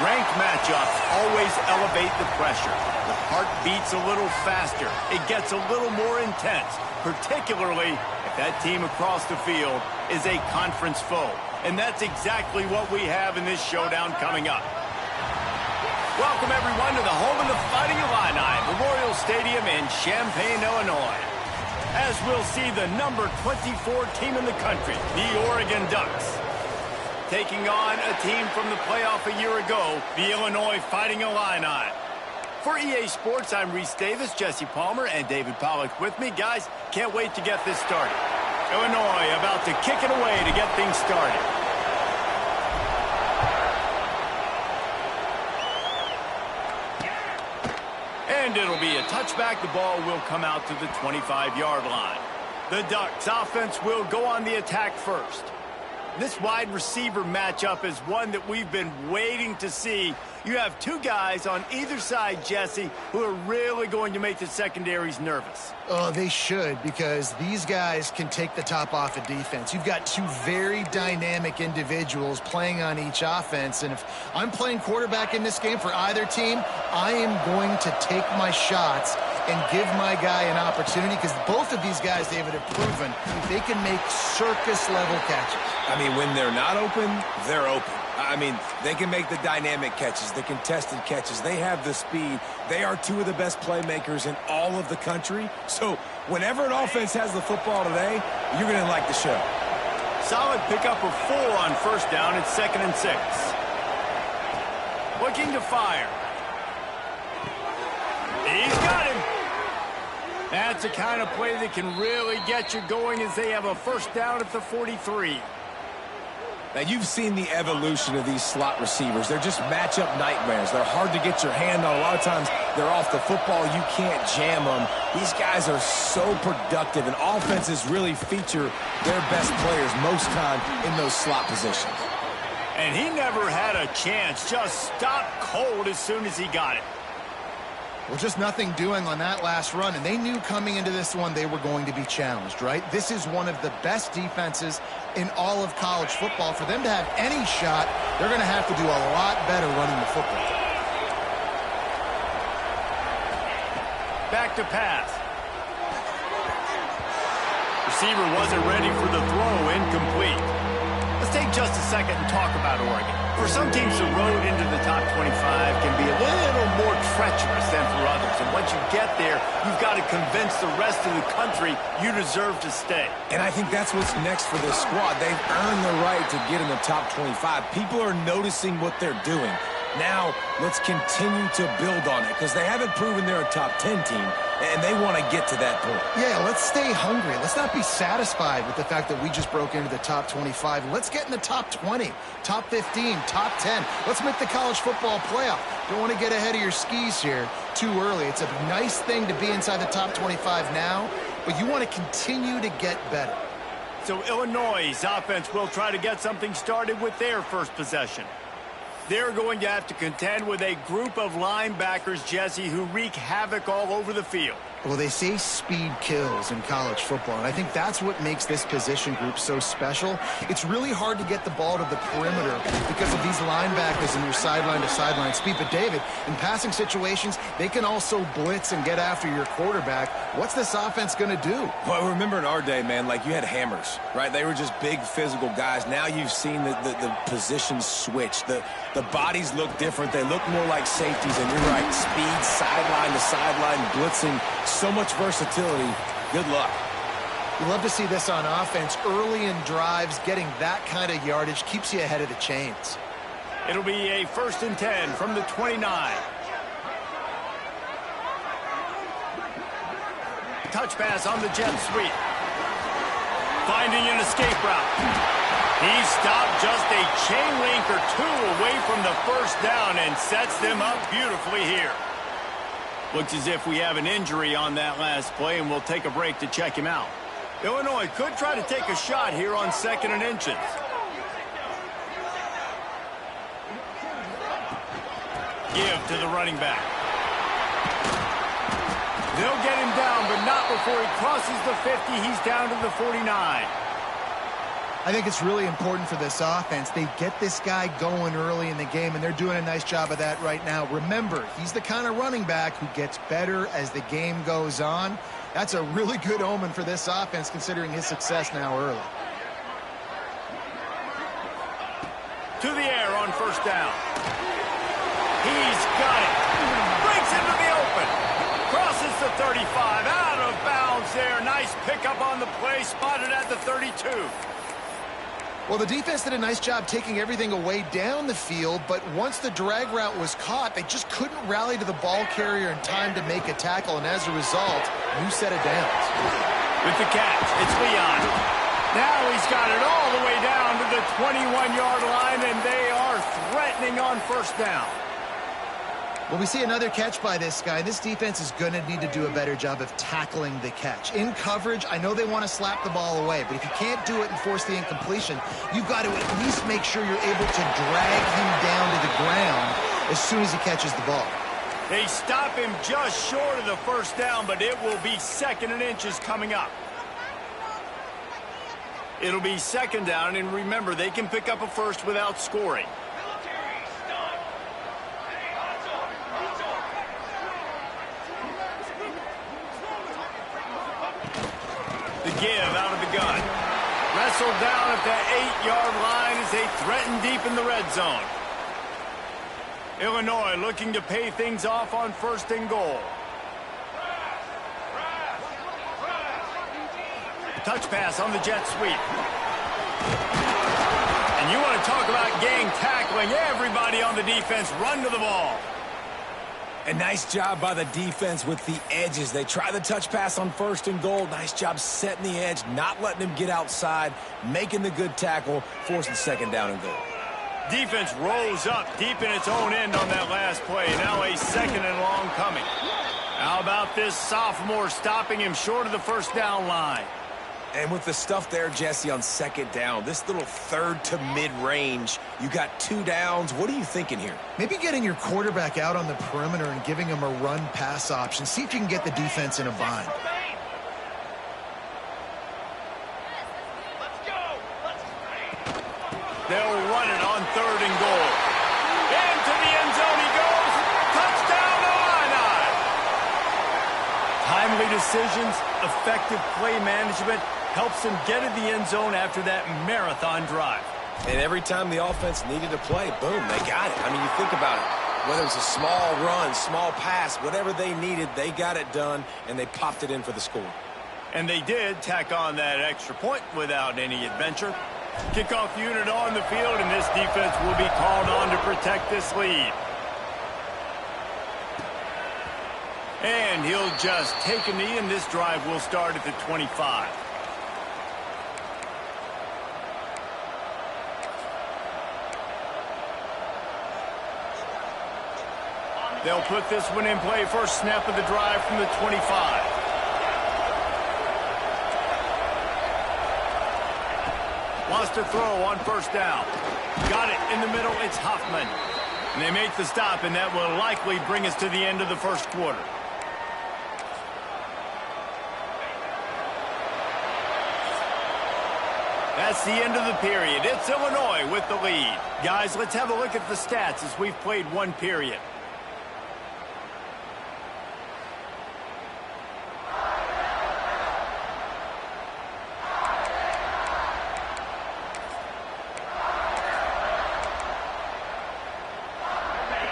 Ranked matchups always elevate the pressure. The heart beats a little faster. It gets a little more intense, particularly if that team across the field is a conference foe. And that's exactly what we have in this showdown coming up. Welcome, everyone, to the home of the Fighting Illini, Memorial Stadium in Champaign, Illinois. As we'll see the number 24 team in the country, the Oregon Ducks, taking on a team from the playoff a year ago, the Illinois Fighting Illini. For EA Sports, I'm Reese Davis, Jesse Palmer, and David Pollack with me. Guys, can't wait to get this started. Illinois about to kick it away to get things started. And it'll be a touchback. The ball will come out to the 25-yard line. The Ducks offense will go on the attack first. This wide receiver matchup is one that we've been waiting to see. You have two guys on either side, Jesse, who are really going to make the secondaries nervous. Oh, they should, because these guys can take the top off of defense. You've got two very dynamic individuals playing on each offense, and if I'm playing quarterback in this game for either team, I am going to take my shots and give my guy an opportunity, because both of these guys, David, have proven they can make circus-level catches. I mean, when they're not open, they're open. I mean, they can make the dynamic catches, the contested catches. They have the speed. They are two of the best playmakers in all of the country. So whenever an offense has the football today, you're going to like the show. Solid pickup of 4 on first down. It's 2nd and 6. Looking to fire. He's got him. That's the kind of play that can really get you going as they have a first down at the 43. Now, you've seen the evolution of these slot receivers. They're just matchup nightmares. They're hard to get your hand on. A lot of times, they're off the football. You can't jam them. These guys are so productive, and offenses really feature their best players most time in those slot positions. And he never had a chance. Just stopped cold as soon as he got it. Well, just nothing doing on that last run, and they knew coming into this one they were going to be challenged, right? This is one of the best defenses in all of college football. For them to have any shot, they're going to have to do a lot better running the football. Back to pass. Receiver wasn't ready for the throw, incomplete. Let's take just a second and talk about Oregon. For some teams, the road into the top 25 can be a little more treacherous than for others. And once you get there, you've got to convince the rest of the country you deserve to stay. And I think that's what's next for this squad. They've earned the right to get in the top 25. People are noticing what they're doing. Now, let's continue to build on it, because they haven't proven they're a top 10 team, and they want to get to that point. Yeah, let's stay hungry. Let's not be satisfied with the fact that we just broke into the top 25. Let's get in the top 20, top 15, top 10. Let's make the college football playoff. Don't want to get ahead of your skis here too early. It's a nice thing to be inside the top 25 now, but you want to continue to get better. So Illinois' offense will try to get something started with their first possession. They're going to have to contend with a group of linebackers, Jesse, who wreak havoc all over the field. Well, they say speed kills in college football, and I think that's what makes this position group so special. It's really hard to get the ball to the perimeter because of these linebackers and your sideline-to-sideline speed. But, David, in passing situations, they can also blitz and get after your quarterback. What's this offense going to do? Well, remember in our day, man, like you had hammers, right? They were just big physical guys. Now you've seen the positions switch. The bodies look different. They look more like safeties, and you're right. Speed, sideline to sideline, blitzing. So much versatility. Good luck. You love to see this on offense. Early in drives, getting that kind of yardage keeps you ahead of the chains. It'll be a 1st and 10 from the 29. Touch pass on the jet sweep. Finding an escape route. He stopped just a chain link or two away from the first down and sets them up beautifully here. Looks as if we have an injury on that last play, and we'll take a break to check him out. Illinois could try to take a shot here on 2nd and inches. Give to the running back. They'll get him down, but not before he crosses the 50. He's down to the 49. I think it's really important for this offense. They get this guy going early in the game, and they're doing a nice job of that right now. Remember, he's the kind of running back who gets better as the game goes on. That's a really good omen for this offense, considering his success now early. To the air on first down. He's got it. Breaks into the open. Crosses the 35. Out of bounds there. Nice pickup on the play. Spotted at the 32. Well, the defense did a nice job taking everything away down the field, but once the drag route was caught, they just couldn't rally to the ball carrier in time to make a tackle, and as a result, new set of downs. With the catch, it's Leon. Now he's got it all the way down to the 21-yard line, and they are threatening on first down. Well, we see another catch by this guy. This defense is going to need to do a better job of tackling the catch. In coverage, I know they want to slap the ball away, but if you can't do it and force the incompletion, you've got to at least make sure you're able to drag him down to the ground as soon as he catches the ball. They stop him just short of the first down, but it will be 2nd and inches coming up. It'll be 2nd down, and remember, they can pick up a first without scoring. The give out of the gun. Wrestled down at the 8-yard line as they threaten deep in the red zone. Illinois looking to pay things off on 1st and goal. Touch pass on the jet sweep. And you want to talk about gang tackling. Everybody on the defense run to the ball. A nice job by the defense with the edges. They try the touch pass on 1st and goal. Nice job setting the edge, not letting him get outside, making the good tackle, forcing 2nd down and goal. Defense rolls up deep in its own end on that last play. Now a 2nd and long coming. How about this sophomore stopping him short of the first down line? And with the stuff there, Jesse, on 2nd down, this little 3rd to mid-range, you got 2 downs. What are you thinking here? Maybe getting your quarterback out on the perimeter and giving him a run-pass option. See if you can get the defense in a bind. They'll run it on 3rd and goal. Into the end zone he goes. Touchdown, Illini! Timely decisions, effective play management helps them get in the end zone after that marathon drive. And every time the offense needed a play, boom, they got it. I mean, you think about it. Whether it's a small run, small pass, whatever they needed, they got it done, and they popped it in for the score. And they did tack on that extra point without any adventure. Kickoff unit on the field, and this defense will be called on to protect this lead. And he'll just take a knee, and this drive will start at the 25. They'll put this one in play. First snap of the drive from the 25. Wants to throw on first down. Got it in the middle. It's Huffman. And they make the stop, and that will likely bring us to the end of the first quarter. That's the end of the period. It's Illinois with the lead. Guys, let's have a look at the stats as we've played one period.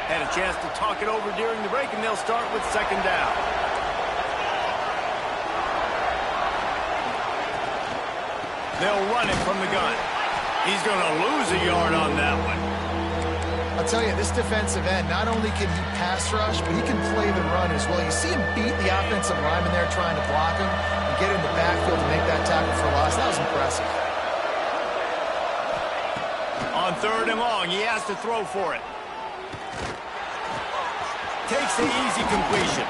Had a chance to talk it over during the break, and they'll start with 2nd down. They'll run it from the gun. He's going to lose a yard on that one. I'll tell you, this defensive end, not only can he pass rush, but he can play the run as well. You see him beat the offensive lineman there trying to block him and get in the backfield to make that tackle for loss. That was impressive. On 3rd and long, he has to throw for it. Takes the easy completion.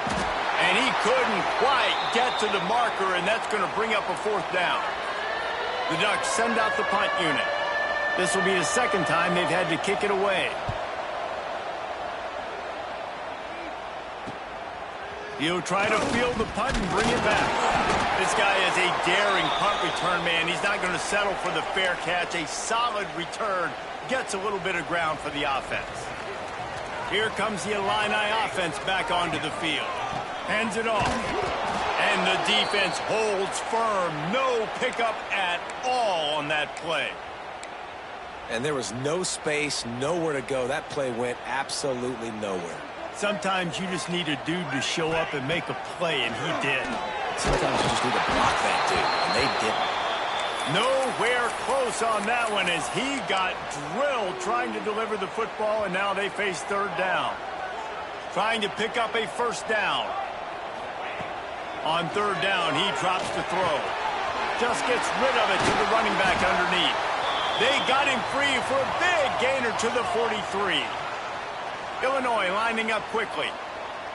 And he couldn't quite get to the marker, and that's going to bring up a 4th down. The Ducks send out the punt unit. This will be the 2nd time they've had to kick it away. He'll try to field the punt and bring it back. This guy is a daring punt return man. He's not going to settle for the fair catch. A solid return gets a little bit of ground for the offense. Here comes the Illini offense back onto the field. Hands it off. And the defense holds firm. No pickup at all on that play. And there was no space, nowhere to go. That play went absolutely nowhere. Sometimes you just need a dude to show up and make a play, and he did. Sometimes you just need to block that dude, and they didn't. Nowhere close on that one as he got drilled trying to deliver the football, and now they face third down. Trying to pick up a first down. On third down, he drops the throw. Just gets rid of it to the running back underneath. They got him free for a big gainer to the 43. Illinois lining up quickly.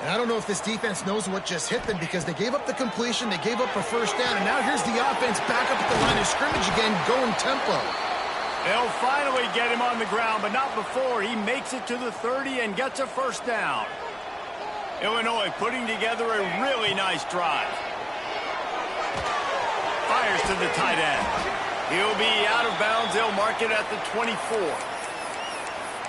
And I don't know if this defense knows what just hit them because they gave up the completion, they gave up a first down, and now here's the offense back up at the line of scrimmage again, going tempo. They'll finally get him on the ground, but not before he makes it to the 30 and gets a first down. Illinois putting together a really nice drive. Fires to the tight end. He'll be out of bounds. They'll mark it at the 24.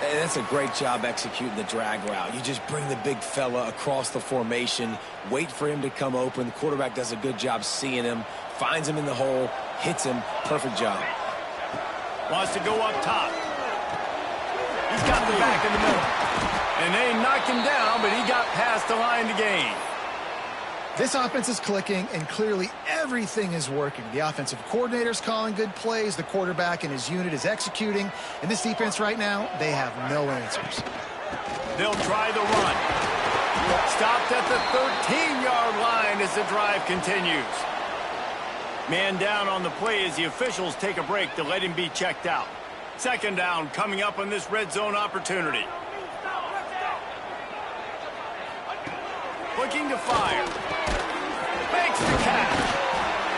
And that's a great job executing the drag route. You just bring the big fella across the formation, wait for him to come open. The quarterback does a good job seeing him, finds him in the hole, hits him. Perfect job. Wants to go up top. He's got the back in the middle. And they knock him down, but he got past the line to gain. This offense is clicking, and clearly everything is working. The offensive coordinator's calling good plays. The quarterback and his unit is executing. And this defense right now, they have no answers. They'll try the run. Stopped at the 13-yard line as the drive continues. Man down on the play as the officials take a break to let him be checked out. Second down coming up on this red zone opportunity. Looking to fire. Makes the catch.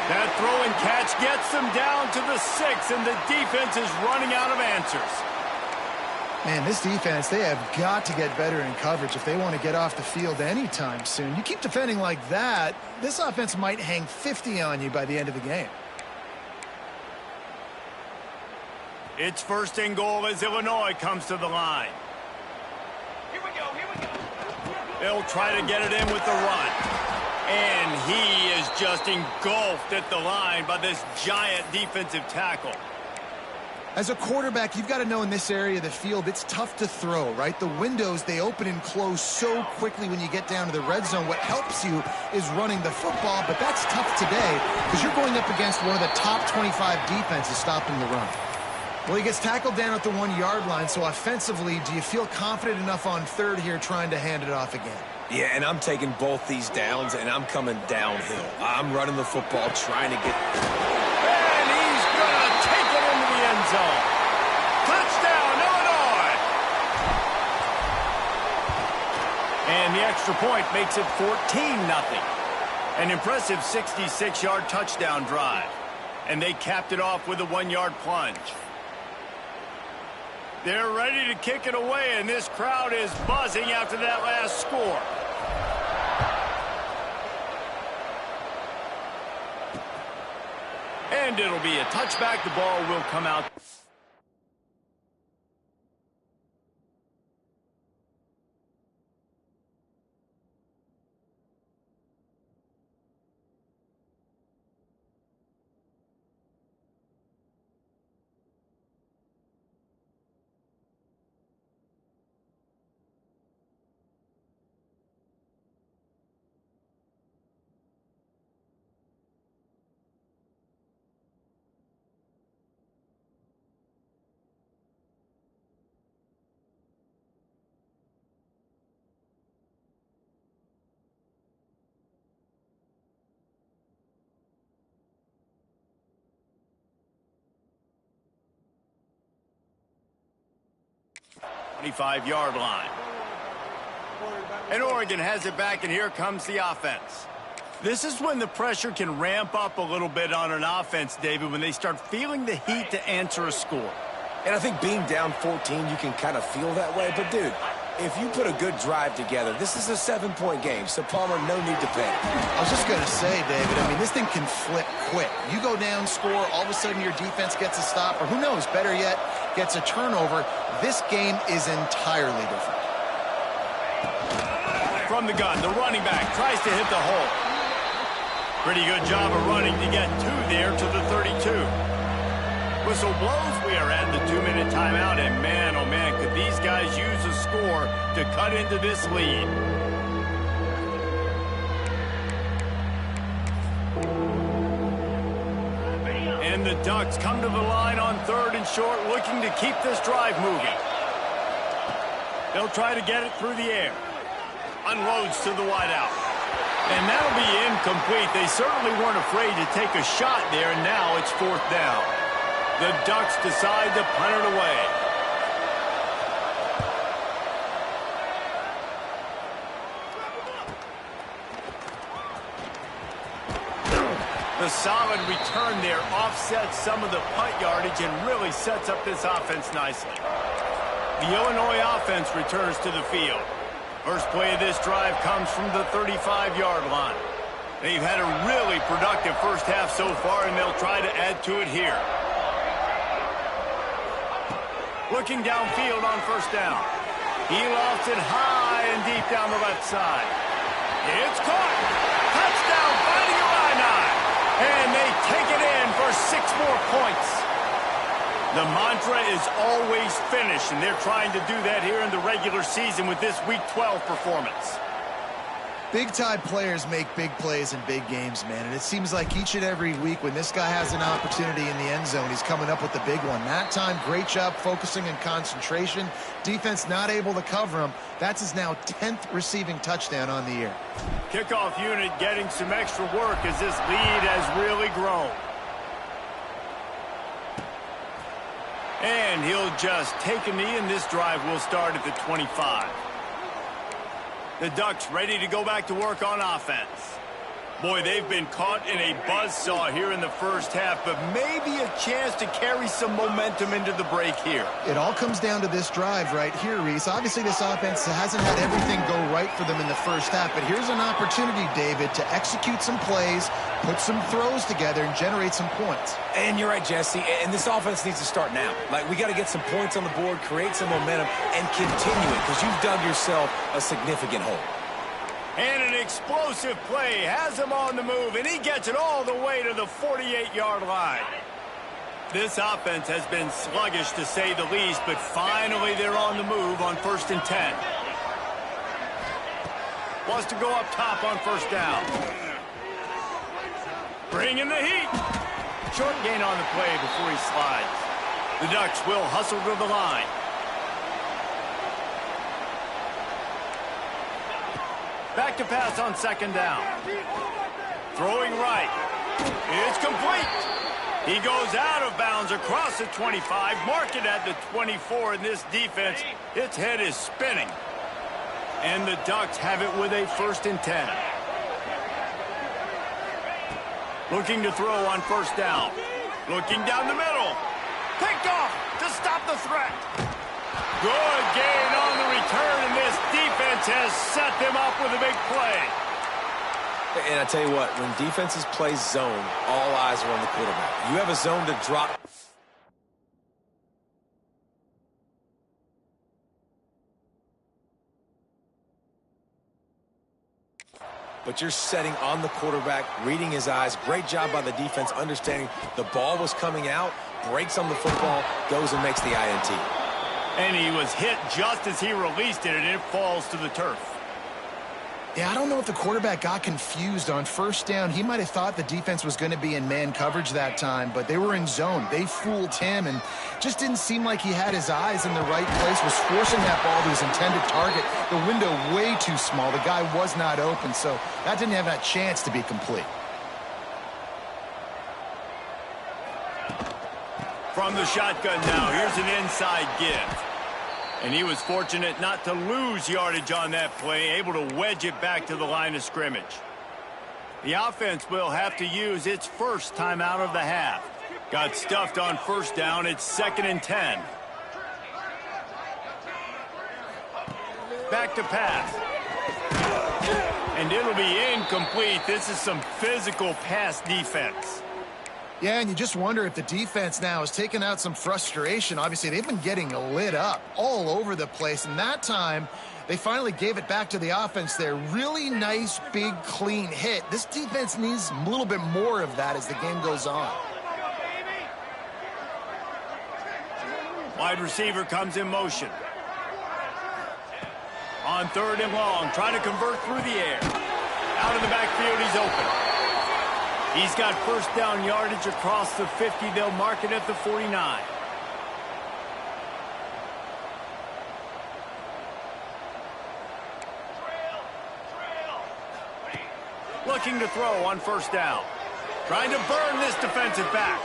That throw and catch gets them down to the 6, and the defense is running out of answers. Man, this defense, they have got to get better in coverage if they want to get off the field anytime soon. You keep defending like that, this offense might hang 50 on you by the end of the game. It's first and goal as Illinois comes to the line. Here we go. They'll try to get it in with the run. And he is just engulfed at the line by this giant defensive tackle. As a quarterback, you've got to know in this area of the field, it's tough to throw, right? The windows, they open and close so quickly when you get down to the red zone. What helps you is running the football, but that's tough today because you're going up against one of the top 25 defenses stopping the run. Well, he gets tackled down at the 1-yard line, so offensively, do you feel confident enough on third here trying to hand it off again? Yeah, and I'm taking both these downs, and I'm coming downhill. I'm running the football, trying to get... And he's going to take it into the end zone. Touchdown, Illinois! And the extra point makes it 14-0. An impressive 66-yard touchdown drive. And they capped it off with a 1-yard plunge. They're ready to kick it away, and this crowd is buzzing after that last score. And it'll be a touchback. The ball will come out. Yard line. And Oregon has it back, and here comes the offense. This is when the pressure can ramp up a little bit on an offense, David, when they start feeling the heat to answer a score. And I think being down 14, you can kind of feel that way. But, dude, If you put a good drive together, this is a 7-point game, so Palmer, no need to panic. I was just going to say, David, I mean, this thing can flip quick. You go down, score, all of a sudden your defense gets a stop, or who knows, better yet, gets a turnover. This game is entirely different. From the gun, the running back tries to hit the hole. Pretty good job of running to get 2 there to the 32. Whistle blows, we are at the 2-minute timeout, and man, oh man, could these guys use a score to cut into this lead. And the Ducks come to the line on 3rd and short, looking to keep this drive moving. They'll try to get it through the air. Unloads to the wideout. And that'll be incomplete. They certainly weren't afraid to take a shot there, and now it's 4th down. The Ducks decide to punt it away. The solid return there offsets some of the punt yardage and really sets up this offense nicely. The Illinois offense returns to the field. First play of this drive comes from the 35-yard line. They've had a really productive first half so far, and they'll try to add to it here. Looking downfield on 1st down. He lofts it high and deep down the left side. It's caught. Touchdown, Fighting Illini. And they take it in for 6 more points. The mantra is always finish, and they're trying to do that here in the regular season with this Week 12 performance. Big-time players make big plays in big games, man, and it seems like each and every week when this guy has an opportunity in the end zone, he's coming up with the big one. That time, great job focusing and concentration. Defense not able to cover him. That's his now 10th receiving touchdown on the year. Kickoff unit getting some extra work as this lead has really grown. And he'll just take a knee, and this drive will start at the 25. The Ducks ready to go back to work on offense. Boy, they've been caught in a buzzsaw here in the first half, but maybe a chance to carry some momentum into the break here. It all comes down to this drive right here, Reese. Obviously, this offense hasn't had everything go right for them in the first half, but here's an opportunity, David, to execute some plays, put some throws together, and generate some points. And you're right, Jesse, and this offense needs to start now. Like, we got to get some points on the board, create some momentum, and continue it, because you've dug yourself a significant hole. And an explosive play has him on the move, and he gets it all the way to the 48-yard line. This offense has been sluggish, to say the least, but finally they're on the move on 1st and 10. Wants to go up top on 1st down. Bringing the heat. Short gain on the play before he slides. The Ducks will hustle to the line. Back to pass on 2nd down. Throwing right. It's complete. He goes out of bounds across the 25, mark it at the 24, and this defense, its head is spinning. And the Ducks have it with a 1st and 10. Looking to throw on 1st down. Looking down the middle. Picked off to stop the threat. Good gain on the return, and this defense has set them up with a big play. And I tell you what, when defenses play zone, all eyes are on the quarterback. You have a zone to drop. But you're setting on the quarterback, reading his eyes. Great job by the defense, understanding the ball was coming out, breaks on the football, goes and makes the INT. And he was hit just as he released it, and it falls to the turf. Yeah, I don't know if the quarterback got confused on 1st down. He might have thought the defense was going to be in man coverage that time, but they were in zone. They fooled him, and just didn't seem like he had his eyes in the right place, was forcing that ball to his intended target. The window way too small. The guy was not open, so that didn't have that chance to be complete. From the shotgun now, here's an inside give. And he was fortunate not to lose yardage on that play, able to wedge it back to the line of scrimmage. The offense will have to use its first timeout of the half. Got stuffed on 1st down, it's 2nd and 10. back to pass. And it'll be incomplete. This is some physical pass defense. Yeah, and you just wonder if the defense now has taken out some frustration. Obviously, they've been getting lit up all over the place, and that time they finally gave it back to the offense there. Really nice, big, clean hit. This defense needs a little bit more of that as the game goes on. Wide receiver comes in motion. On 3rd and long, trying to convert through the air. Out of the backfield, he's open. He's got first down yardage across the 50. They'll mark it at the 49. Looking to throw on 1st down. Trying to burn this defensive back.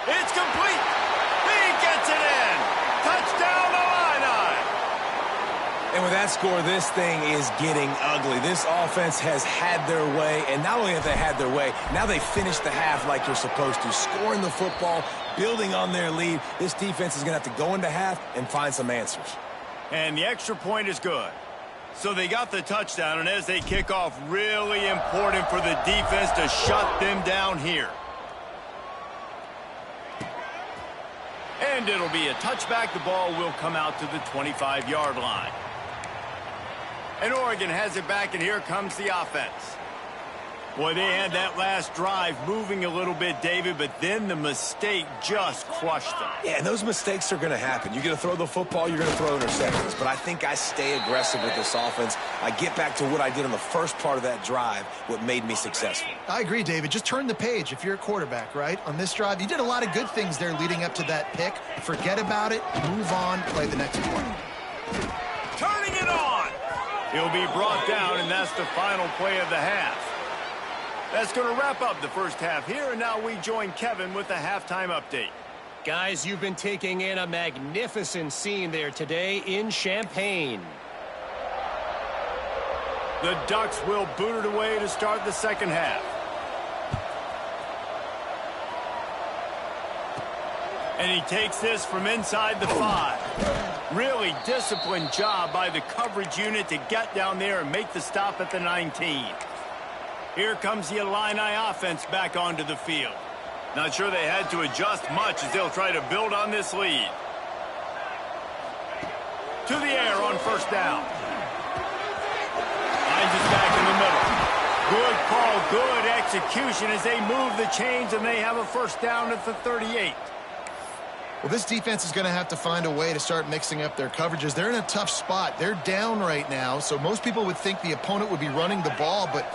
It's complete. He gets it in. Touchdown, Illini. And with that score, this thing is getting ugly. This offense has had their way, and not only have they had their way, now they finish the half like you're supposed to, scoring the football, building on their lead. This defense is going to have to go into half and find some answers. And the extra point is good. So they got the touchdown, and as they kick off, really important for the defense to shut them down here. And it'll be a touchback. The ball will come out to the 25-yard line. And Oregon has it back, and here comes the offense. Boy, they had that last drive moving a little bit, David, but then the mistake just crushed them. Yeah, and those mistakes are going to happen. You're going to throw the football, you're going to throw interceptions. But I think I stay aggressive with this offense. I get back to what I did on the first part of that drive, what made me successful. I agree, David. Just turn the page if you're a quarterback, right? On this drive, you did a lot of good things there leading up to that pick. Forget about it, move on, play the next play. Turning it on. He'll be brought down, and that's the final play of the half. That's going to wrap up the first half here, and now we join Kevin with the halftime update. Guys, you've been taking in a magnificent scene there today in Champaign. The Ducks will boot it away to start the second half. And he takes this from inside the 5. Really disciplined job by the coverage unit to get down there and make the stop at the 19. Here comes the Illini offense back onto the field. Not sure they had to adjust much as they'll try to build on this lead. To the air on 1st down. Finds it back in the middle. Good call, good execution as they move the chains, and they have a 1st down at the 38. Well, this defense is going to have to find a way to start mixing up their coverages. They're in a tough spot. They're down right now, so most people would think the opponent would be running the ball, but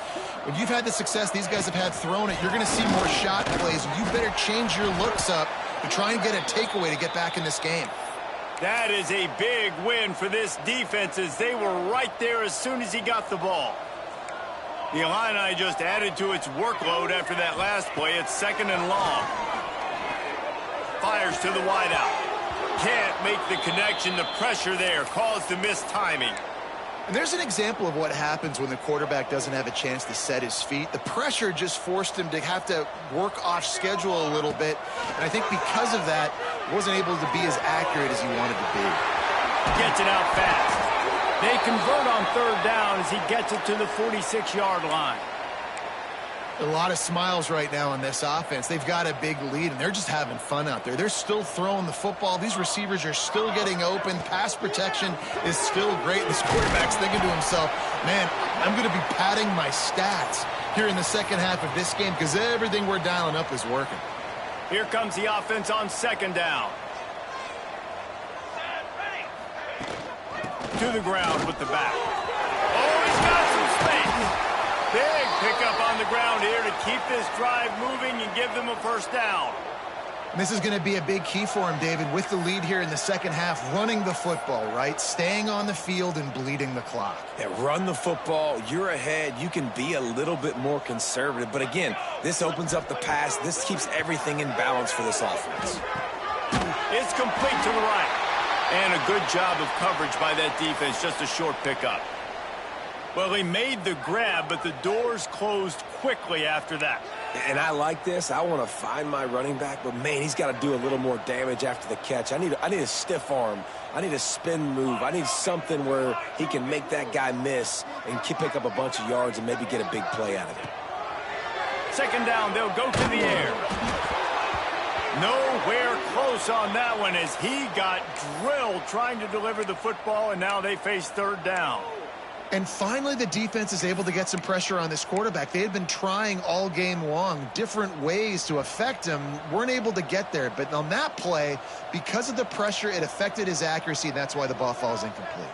when you've had the success these guys have had throwing it, you're going to see more shot plays. You better change your looks up to try and get a takeaway to get back in this game. That is a big win for this defense as they were right there as soon as he got the ball. The Illini just added to its workload after that last play. It's 2nd and long. Fires to the wideout. Can't make the connection. The pressure there caused the missed timing. And there's an example of what happens when the quarterback doesn't have a chance to set his feet. The pressure just forced him to have to work off schedule a little bit. And I think because of that, he wasn't able to be as accurate as he wanted to be. Gets it out fast. They convert on 3rd down as he gets it to the 46-yard line. A lot of smiles right now on this offense. They've got a big lead, and they're just having fun out there. They're still throwing the football. These receivers are still getting open. Pass protection is still great. This quarterback's thinking to himself, man, I'm going to be padding my stats here in the second half of this game because everything we're dialing up is working. Here comes the offense on 2nd down. To the ground with the back. Oh, he's got some space. Big pickup on the ground here to keep this drive moving and give them a 1st down. And this is going to be a big key for him, David, with the lead here in the second half, running the football, right? Staying on the field and bleeding the clock. Yeah, run the football. You're ahead. You can be a little bit more conservative. But again, this opens up the pass. This keeps everything in balance for this offense. It's complete to the right. And a good job of coverage by that defense. Just a short pickup. Well, he made the grab, but the doors closed quickly after that. And I like this. I want to find my running back, but, man, he's got to do a little more damage after the catch. I need a stiff arm. I need a spin move. I need something where he can make that guy miss and pick up a bunch of yards and maybe get a big play out of it. Second down, they'll go to the air. Nowhere close on that one as he got drilled trying to deliver the football, and now they face third down. And finally, the defense is able to get some pressure on this quarterback. They had been trying all game long, different ways to affect him, weren't able to get there. But on that play, because of the pressure, it affected his accuracy, and that's why the ball falls incomplete.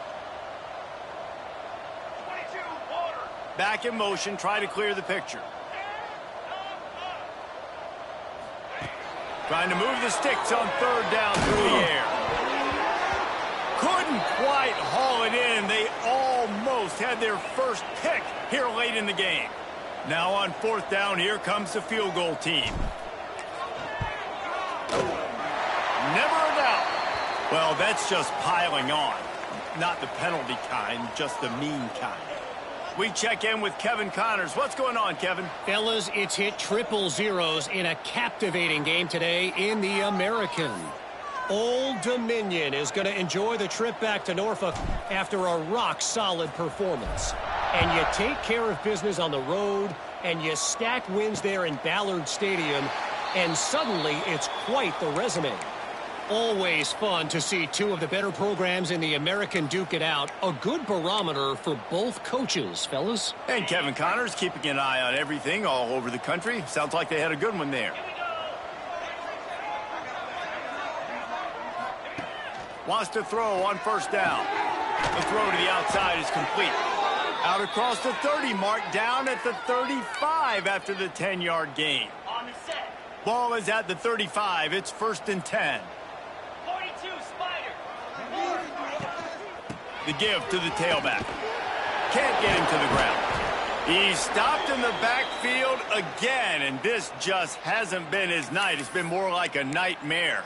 22, water. Back in motion, try to clear the picture. Trying to move the sticks on third down through the air. Couldn't quite haul it in. They almost had their first pick here late in the game. Now on fourth down, here comes the field goal team. Never a doubt. Well, that's just piling on. Not the penalty kind, just the mean kind. We check in with Kevin Connors. What's going on, Kevin? Fellas, it's hit triple zeros in a captivating game today in the American. Old Dominion is going to enjoy the trip back to Norfolk after a rock-solid performance. And you take care of business on the road, and you stack wins there in Ballard Stadium, and suddenly it's quite the resume. Always fun to see two of the better programs in the American duke it out. A good barometer for both coaches, fellas. And Kevin Connors keeping an eye on everything all over the country. Sounds like they had a good one there. Wants to throw on first down. The throw to the outside is complete. Out across the 30 mark, down at the 35 after the 10-yard gain. On the set. Ball is at the 35. It's 1st and 10. 42, Spider. The give to the tailback. Can't get him to the ground. He's stopped in the backfield again, and this just hasn't been his night. It's been more like a nightmare.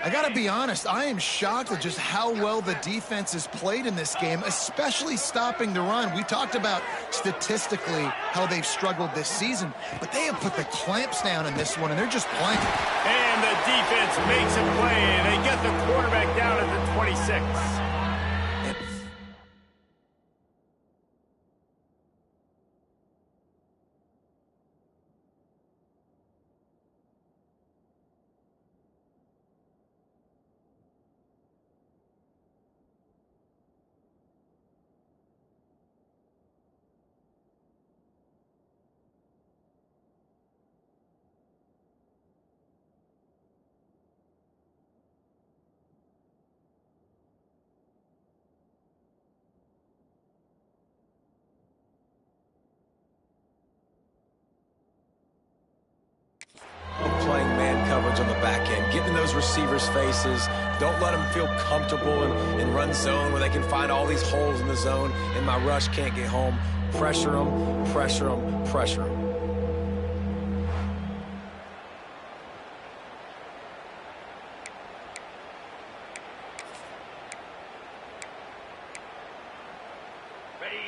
I got to be honest, I am shocked at just how well the defense has played in this game, especially stopping the run. We talked about statistically how they've struggled this season, but they have put the clamps down in this one, and they're just playing. And the defense makes a play, and they get the quarterback down at the 26. Playing man coverage on the back end, getting in those receivers' faces. Don't let them feel comfortable in run zone where they can find all these holes in the zone and my rush can't get home. Pressure them, pressure them, pressure them.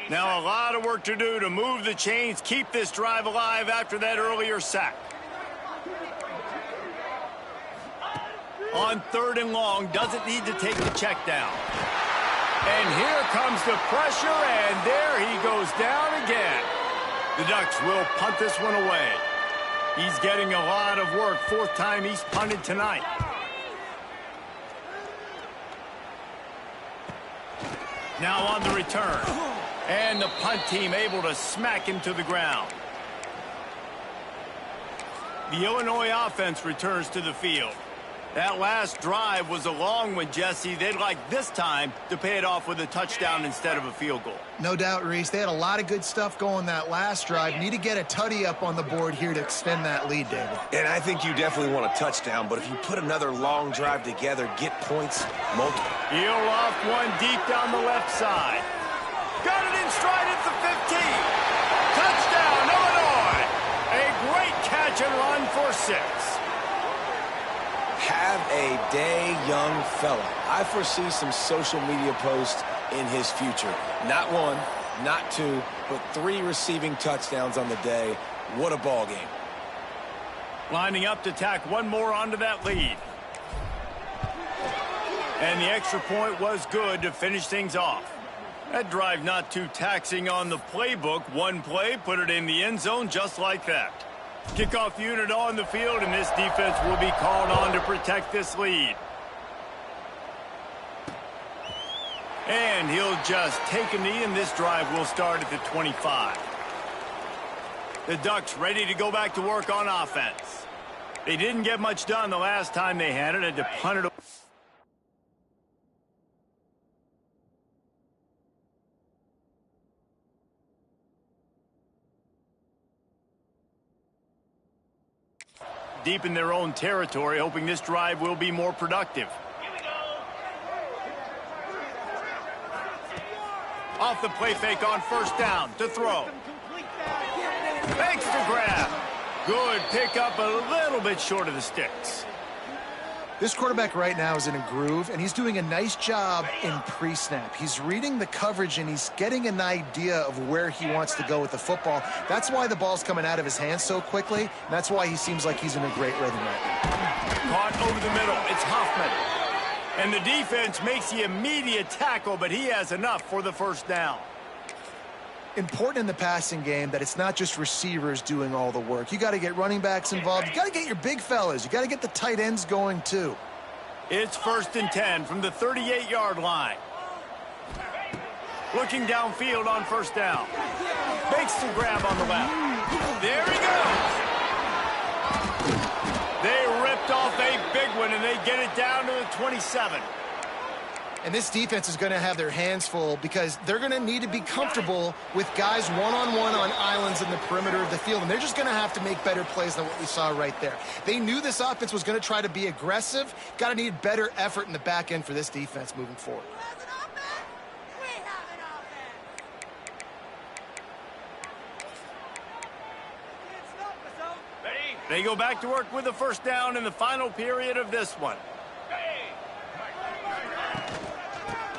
Now a lot of work to do to move the chains, keep this drive alive after that earlier sack. On 3rd and long, doesn't need to take the check down. And here comes the pressure, and there he goes down again. The Ducks will punt this one away. He's getting a lot of work. 4th time he's punted tonight. Now on the return. And the punt team able to smack him to the ground. The Illinois offense returns to the field. That last drive was a long one, Jesse. They'd like this time to pay it off with a touchdown instead of a field goal. No doubt, Reese. They had a lot of good stuff going that last drive. Need to get a tutty up on the board here to extend that lead, David. And I think you definitely want a touchdown, but if you put another long drive together, get points multiple. He'll off one deep down the left side. Got it in stride at the 15. Touchdown, Illinois. A great catch and run for 6. Have a a day young fella. I foresee some social media posts in his future. Not one, not two, but 3 receiving touchdowns on the day. What a ball game. Lining up to tack one more onto that lead. And the extra point was good to finish things off. That drive not too taxing on the playbook. One play, put it in the end zone just like that. Kickoff unit on the field, and this defense will be called on to protect this lead. And he'll just take a knee, and this drive will start at the 25. The Ducks ready to go back to work on offense. They didn't get much done the last time they had it. Had to punt it away. Deep in their own territory, hoping this drive will be more productive. Here we go. Off the play fake on first down to throw. Fakes to grab. Good pickup, a little bit short of the sticks. This quarterback right now is in a groove, and he's doing a nice job in pre-snap. He's reading the coverage, and he's getting an idea of where he wants to go with the football. That's why the ball's coming out of his hands so quickly, and that's why he seems like he's in a great rhythm right now. Caught over the middle. It's Huffman. And the defense makes the immediate tackle, but he has enough for the first down. Important in the passing game that it's not just receivers doing all the work. You got to get running backs involved. You got to get your big fellas. You got to get the tight ends going too. It's 1st and 10 from the 38-yard line. Looking downfield on first down. Makes the grab on the left. There he goes. They ripped off a big one, and they get it down to the 27. And this defense is going to have their hands full because they're going to need to be comfortable with guys one-on-one on islands in the perimeter of the field. And they're just going to have to make better plays than what we saw right there. They knew this offense was going to try to be aggressive. Got to need better effort in the back end for this defense moving forward. They go back to work with the first down in the final period of this one.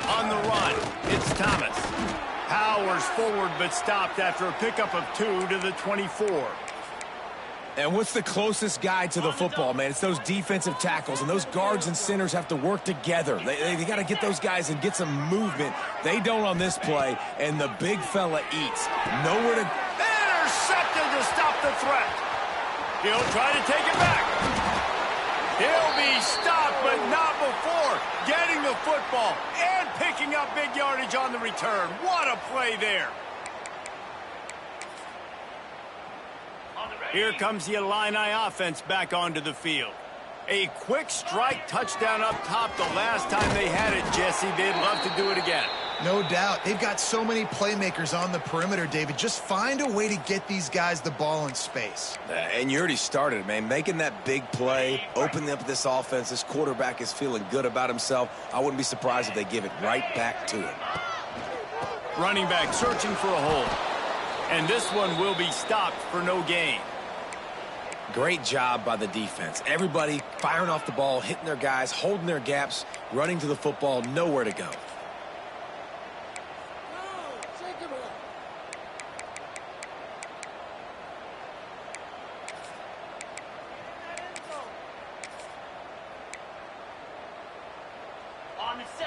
On the run, it's Thomas. Powers forward, but stopped after a pickup of 2 to the 24. And what's the closest guy to the football, man? It's those defensive tackles, and those guards and centers have to work together. They got to get those guys and get some movement. They don't on this play, and the big fella eats. Nowhere to... Intercepted to stop the threat. He'll try to take it back. He'll be stopped, but not before getting the football and picking up big yardage on the return. What a play there. Here comes the Illini offense back onto the field. A quick strike touchdown up top the last time they had it, Jesse. They'd love to do it again. No doubt. They've got so many playmakers on the perimeter, David. Just find a way to get these guys the ball in space. And you already started, man. Making that big play, opening up this offense. This quarterback is feeling good about himself. I wouldn't be surprised if they give it right back to him. Running back searching for a hole. And this one will be stopped for no gain. Great job by the defense. Everybody firing off the ball, hitting their guys, holding their gaps, running to the football, nowhere to go.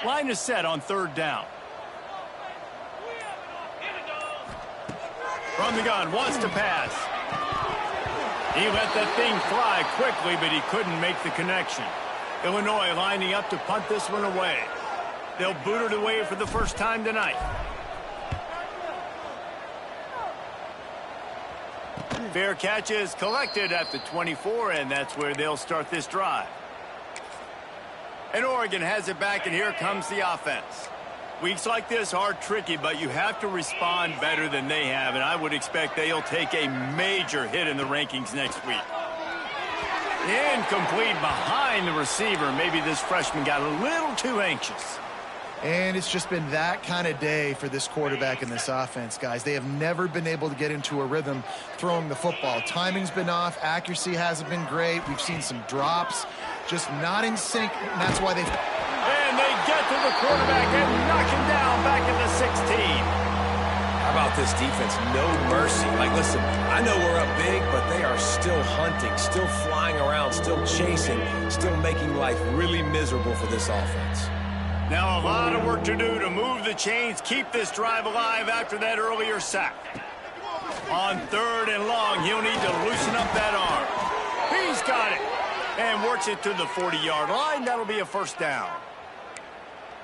Line is set on third down. From the gun, wants to pass. He let that thing fly quickly, but he couldn't make the connection. Illinois lining up to punt this one away. They'll boot it away for the first time tonight. Fair catch is collected at the 24, and that's where they'll start this drive. And Oregon has it back, and here comes the offense. Weeks like this are tricky, but you have to respond better than they have, and I would expect they'll take a major hit in the rankings next week. Incomplete behind the receiver. Maybe this freshman got a little too anxious. And it's just been that kind of day for this quarterback and this offense, guys. They have never been able to get into a rhythm throwing the football. Timing's been off. Accuracy hasn't been great. We've seen some drops. Just not in sync, and that's why they've... And they get to the quarterback and knock him down back at the 16. How about this defense? No mercy. Like, listen, I know we're up big, but they are still hunting, still flying around, still chasing, still making life really miserable for this offense. Now a lot of work to do to move the chains, keep this drive alive after that earlier sack. On 3rd and long, he'll need to loosen up that arm. He's got it. And works it to the 40-yard line. That'll be a first down.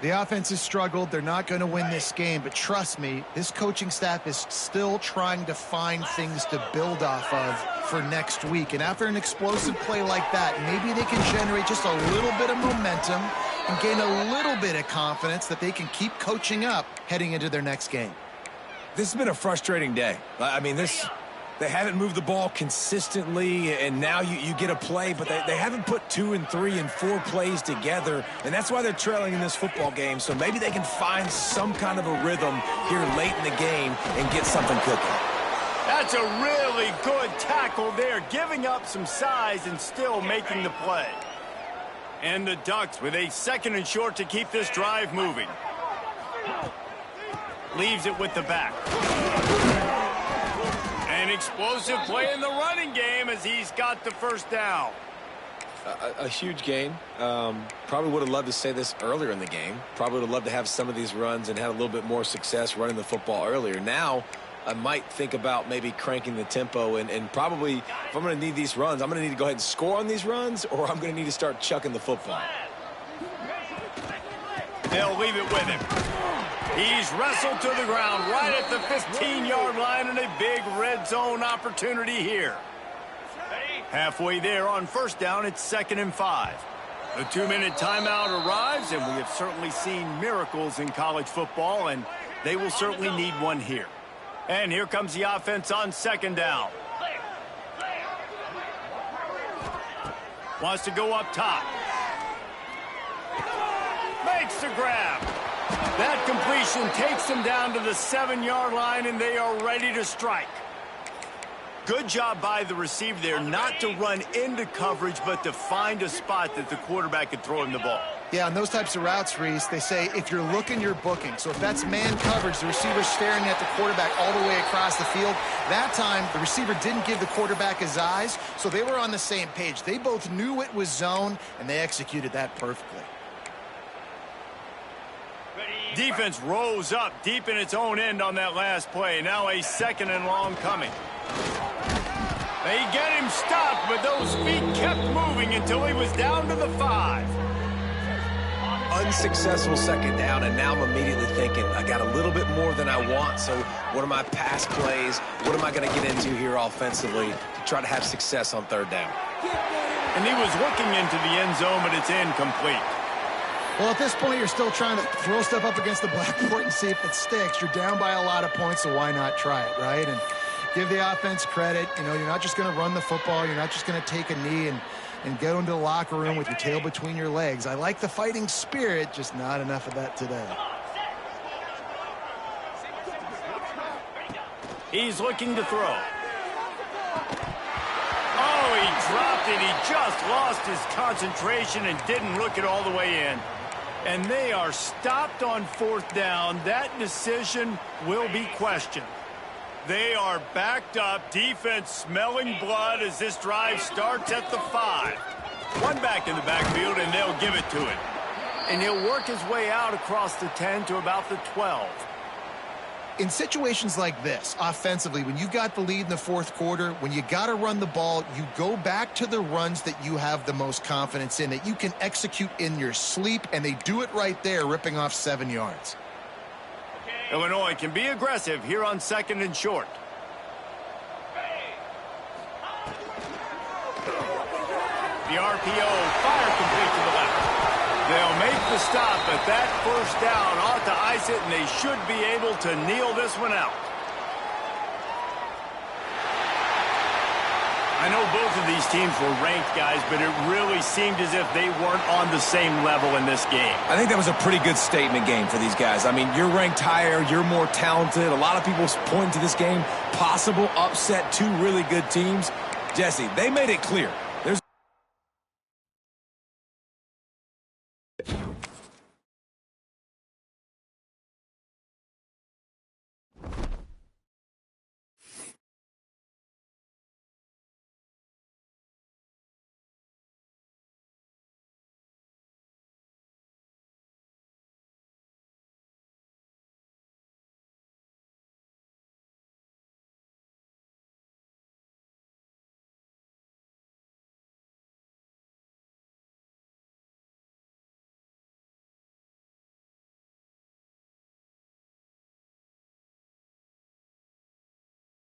The offense has struggled. They're not going to win this game, but trust me, this coaching staff is still trying to find things to build off of for next week. And after an explosive play like that, maybe they can generate just a little bit of momentum and gain a little bit of confidence that they can keep coaching up heading into their next game. This has been a frustrating day. I mean, they haven't moved the ball consistently, and now you get a play, but they haven't put 2 and 3 and 4 plays together, and that's why they're trailing in this football game. So maybe they can find some kind of a rhythm here late in the game and get something cooking. That's a really good tackle there, giving up some size and still making the play. And the Ducks with a 2nd and short to keep this drive moving. Leaves it with the back. An explosive play in the running game as he's got the first down. A huge gain. Probably would have loved to say this earlier in the game. Probably would have loved to have some of these runs and had a little bit more success running the football earlier. Now, I might think about maybe cranking the tempo and probably, if I'm going to need these runs, I'm going to need to go ahead and score on these runs, or I'm going to need to start chucking the football. They'll leave it with him. He's wrestled to the ground right at the 15-yard line, and a big red zone opportunity here. Halfway there on first down, it's 2nd and 5. The 2-minute timeout arrives, and we have certainly seen miracles in college football, and they will certainly need one here. And here comes the offense on 2nd down. Wants to go up top. Makes the grab. That completion takes them down to the 7-yard line, and they are ready to strike. Good job by the receiver there not to run into coverage, but to find a spot that the quarterback could throw him the ball. Yeah, on those types of routes, Reese, they say if you're looking, you're booking. So if that's man coverage, the receiver's staring at the quarterback all the way across the field. That time, the receiver didn't give the quarterback his eyes, so they were on the same page. They both knew it was zone, and they executed that perfectly. Defense rose up deep in its own end on that last play. Now a 2nd and long coming. They get him stopped, but those feet kept moving until he was down to the 5. Unsuccessful 2nd down, and now I'm immediately thinking, I got a little bit more than I want, so what are my pass plays? What am I going to get into here offensively to try to have success on 3rd down? And he was looking into the end zone, but it's incomplete. Well, at this point, you're still trying to throw stuff up against the blackboard and see if it sticks. You're down by a lot of points, so why not try it, right? And give the offense credit. You know, you're not just going to run the football. You're not just going to take a knee and go into the locker room with your tail between your legs. I like the fighting spirit, just not enough of that today. He's looking to throw. Oh, he dropped it. He just lost his concentration and didn't look it all the way in. And they are stopped on 4th down. That decision will be questioned. They are backed up. Defense smelling blood as this drive starts at the 5. One back in the backfield, and they'll give it to him. And he'll work his way out across the 10 to about the 12. In situations like this, offensively, when you've got the lead in the 4th quarter, when you got to run the ball, you go back to the runs that you have the most confidence in, that you can execute in your sleep, and they do it right there, ripping off 7 yards. Illinois can be aggressive here on 2nd and short. The RPO, fire complete to the left. They'll make the stop, but that first down ought to ice it, and they should be able to kneel this one out. I know both of these teams were ranked, guys, but it really seemed as if they weren't on the same level in this game. I think that was a pretty good statement game for these guys. I mean, you're ranked higher, you're more talented. A lot of people point to this game, possible upset, two really good teams. Jesse, they made it clear